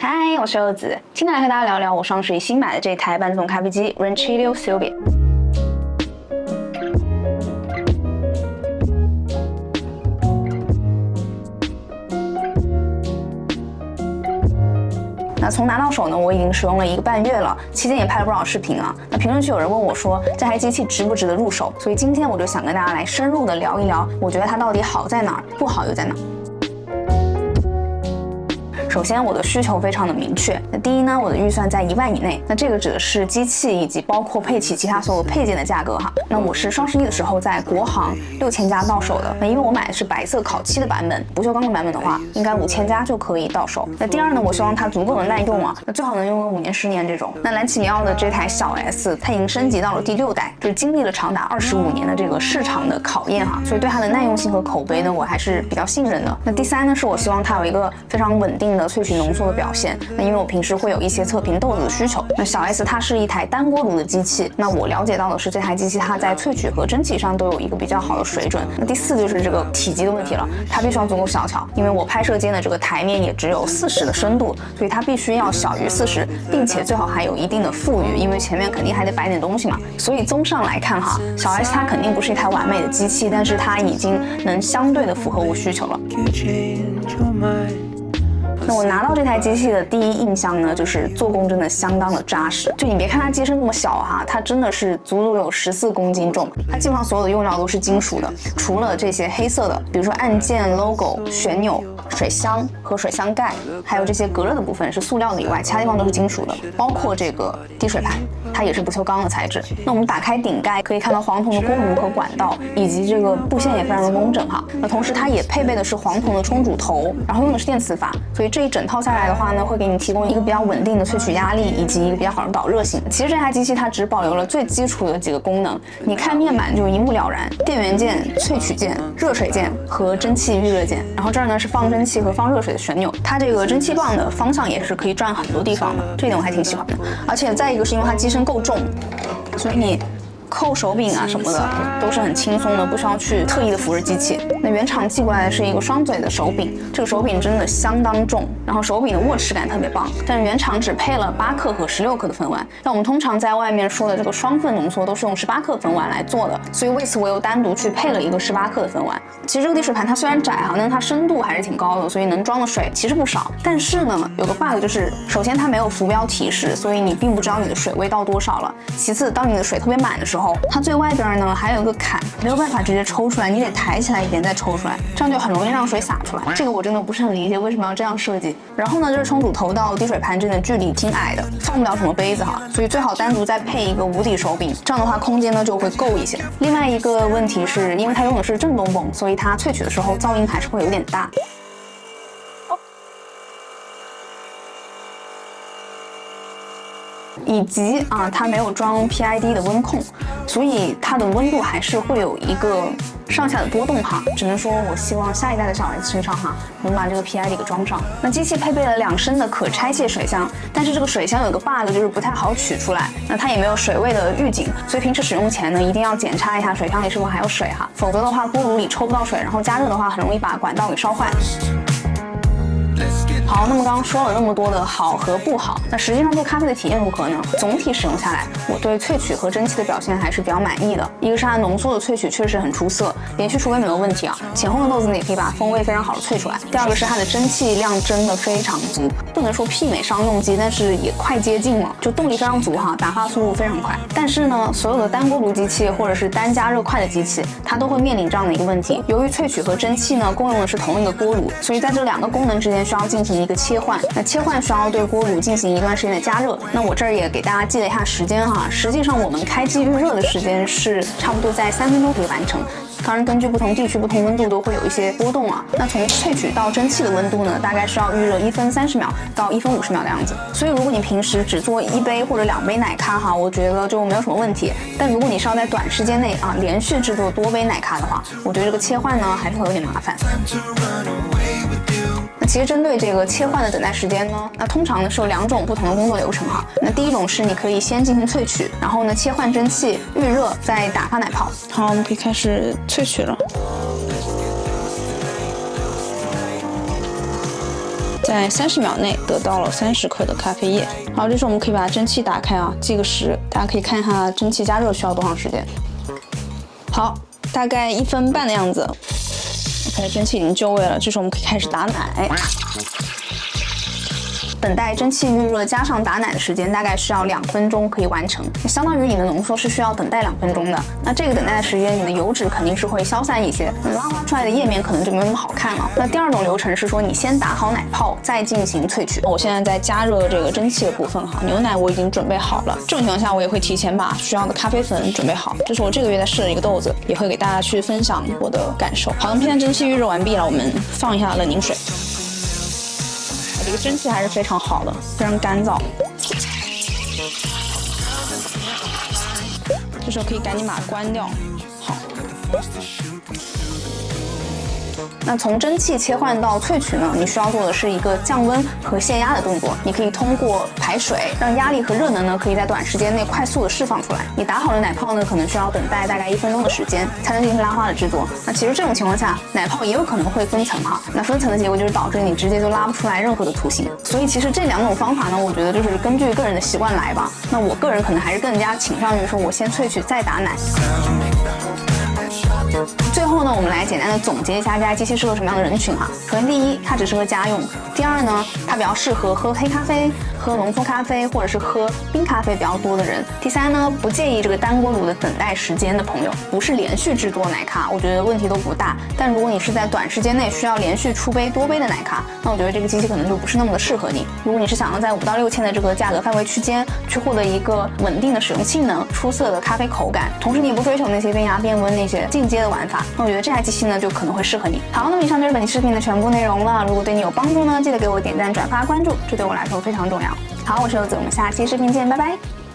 嗨，我是柚子，今天来和大家聊聊我双十一新买的这台半自动咖啡机 Rancilio Silvia。那从拿到手呢，我已经使用了1个半月了，期间也拍了不少视频啊。那评论区有人问我说，这台机器值不值得入手？所以今天我就想跟大家来深入的聊一聊，我觉得它到底好在哪儿，不好又在哪儿。首先，我的需求非常的明确。那第一呢，我的预算在1万以内。那这个指的是机器以及包括配齐其他所有配件的价格哈。那我是双十一的时候在国行6000家到手的。那因为我买的是白色烤漆的版本，不锈钢的版本的话，应该5000家就可以到手。那第二呢，我希望它足够的耐用啊，那最好能用个5年10年这种。那蓝奇尼奥的这台小 S， 它已经升级到了第6代，就是经历了长达25年的这个市场的考验哈，所以对它的耐用性和口碑呢，我还是比较信任的。那第三呢，是我希望它有一个非常稳定的萃取浓缩的表现。那因为我平时会有一些测评豆子的需求，那小 S 它是一台单锅炉的机器，那我了解到的是这台机器它在萃取和蒸汽上都有一个比较好的水准。那第4就是这个体积的问题了，它必须要足够小巧，因为我拍摄间的这个台面也只有40的深度，所以它必须要小于40，并且最好还有一定的富裕，因为前面肯定还得摆点东西嘛。所以综上来看哈，小 S 它肯定不是一台完美的机器，但是它已经能相对的符合我需求了。那我拿到这台机器的第一印象呢，就是做工真的相当的扎实。就你别看它机身这么小哈，它真的是足足有14公斤重。它基本上所有的用料都是金属的，除了这些黑色的，比如说按键、logo、旋钮、水箱和水箱盖，还有这些隔热的部分是塑料的以外，其他地方都是金属的，包括这个滴水盘，它也是不锈钢的材质。那我们打开顶盖，可以看到黄铜的锅炉和管道，以及这个布线也非常的工整哈。那同时它也配备的是黄铜的冲煮头，然后用的是电磁阀，所以这一整套下来的话呢，会给你提供一个比较稳定的萃取压力，以及一个比较好的导热性。其实这台机器它只保留了最基础的几个功能，你看面板就一目了然：电源键、萃取键、热水键和蒸汽预热键。然后这儿呢是放蒸汽和放热水的旋钮，它这个蒸汽棒的方向也是可以转很多地方的，这一点我还挺喜欢的。而且再一个是因为它机身够重，所以你扣手柄啊什么的都是很轻松的，不需要去特意的扶着机器。那原厂寄过来的是一个双嘴的手柄，这个手柄真的相当重，然后手柄的握持感特别棒。但是原厂只配了8克和16克的粉丸，那我们通常在外面说的这个双份浓缩都是用18克粉丸来做的，所以为此我又单独去配了一个18克的粉丸。其实这个滴水盘它虽然窄哈，但是它深度还是挺高的，所以能装的水其实不少。但是呢，有个 bug 就是，首先它没有浮标提示，所以你并不知道你的水位到多少了。其次，当你的水特别满的时候，它最外边呢还有一个坎，没有办法直接抽出来，你得抬起来一点再抽出来，这样就很容易让水洒出来。这个我真的不是很理解为什么要这样设计。然后呢，就是冲煮头到滴水盘之间的距离挺矮的，放不了什么杯子哈，所以最好单独再配一个无底手柄，这样的话空间呢就会够一些。另外一个问题是因为它用的是震动泵，所以它萃取的时候噪音还是会有点大。以及它没有装 PID 的温控，所以它的温度还是会有一个上下的波动哈。只能说我希望下一代的小 S 身上哈能把这个 PID 给装上。那机器配备了2升的可拆卸水箱，但是这个水箱有个 bug 就是不太好取出来，那它也没有水位的预警，所以平时使用前呢一定要检查一下水箱里是否还有水哈，否则的话锅炉里抽不到水，然后加热的话很容易把管道给烧坏。好，那么刚刚说了那么多的好和不好，那实际上做咖啡的体验如何呢？总体使用下来，我对萃取和蒸汽的表现还是比较满意的。一个是它浓缩的萃取确实很出色，连续出杯没有问题啊，浅烘的豆子呢也可以把风味非常好的萃出来。第二个是它的蒸汽量真的非常足，不能说媲美商用机，但是也快接近了，就动力非常足哈，打发速度非常快。但是呢，所有的单锅炉机器或者是单加热快的机器，它都会面临这样的一个问题，由于萃取和蒸汽呢共用的是同一个锅炉，所以在这2个功能之间需要进行一个切换，那切换需要对锅炉进行一段时间的加热。那我这儿也给大家记了一下时间哈，实际上我们开机预热的时间是差不多在3分钟可以完成。当然，根据不同地区、不同温度都会有一些波动啊。那从萃取到蒸汽的温度呢，大概是要预热1分30秒到1分50秒的样子。所以，如果你平时只做1杯或者2杯奶咖哈，我觉得就没有什么问题。但如果你是要在短时间内连续制作多杯奶咖的话，我觉得这个切换呢还是会有点麻烦。那其实针对这个切换的等待时间呢，那通常呢是有2种不同的工作流程哈。那第一种是你可以先进行萃取，然后呢切换蒸汽、预热，再打发奶泡。好，我们可以开始萃取了。在30秒内得到了30克的咖啡液。好，这时候我们可以把蒸汽打开啊，计个时，大家可以看一下蒸汽加热需要多长时间。好，大概1分半的样子。OK， 蒸汽已经就位了，这时候我们可以开始打奶。等待蒸汽预热加上打奶的时间大概需要2分钟可以完成，相当于你的浓缩是需要等待2分钟的。那这个等待的时间，你的油脂肯定是会消散一些，拉花出来的液面可能就没有那么好看了。那第2种流程是说，你先打好奶泡，再进行萃取。我现在在加热这个蒸汽的部分哈，牛奶我已经准备好了。这种情况下，我也会提前把需要的咖啡粉准备好。这是我这个月在试的一个豆子，也会给大家去分享我的感受。好，那么现在蒸汽预热完毕了，我们放一下冷凝水。这个蒸汽还是非常好的，非常干燥。这时候可以赶紧把它关掉。好。那从蒸汽切换到萃取呢，你需要做的是一个降温和限压的动作。你可以通过排水，让压力和热能呢可以在短时间内快速的释放出来。你打好的奶泡呢，可能需要等待大概1分钟的时间才能进行拉花的制作。那其实这种情况下，奶泡也有可能会分层哈。那分层的结果就是导致你直接就拉不出来任何的图形。所以其实这2种方法呢，我觉得就是根据个人的习惯来吧。那我个人可能还是更加倾向于说，我先萃取再打奶。最后呢，我们来简单的总结一下这台机器适合什么样的人群哈。首先，第一，它只适合家用；第二呢，它比较适合喝黑咖啡、喝浓缩咖啡或者是喝冰咖啡比较多的人；第三呢，不介意这个单锅炉的等待时间的朋友，不是连续制作奶咖，我觉得问题都不大。但如果你是在短时间内需要连续出杯多杯的奶咖，那我觉得这个机器可能就不是那么的适合你。如果你是想要在5到6千的这个价格范围区间去获得一个稳定的使用性能、出色的咖啡口感，同时你也不追求那些变压变温那些进阶的玩法，那我觉得这台机器呢就可能会适合你。好，那么以上就是本期视频的全部内容了。如果对你有帮助呢，记得给我点赞、转发、关注，这对我来说非常重要。好，我是柚子，我们下期视频见，拜拜。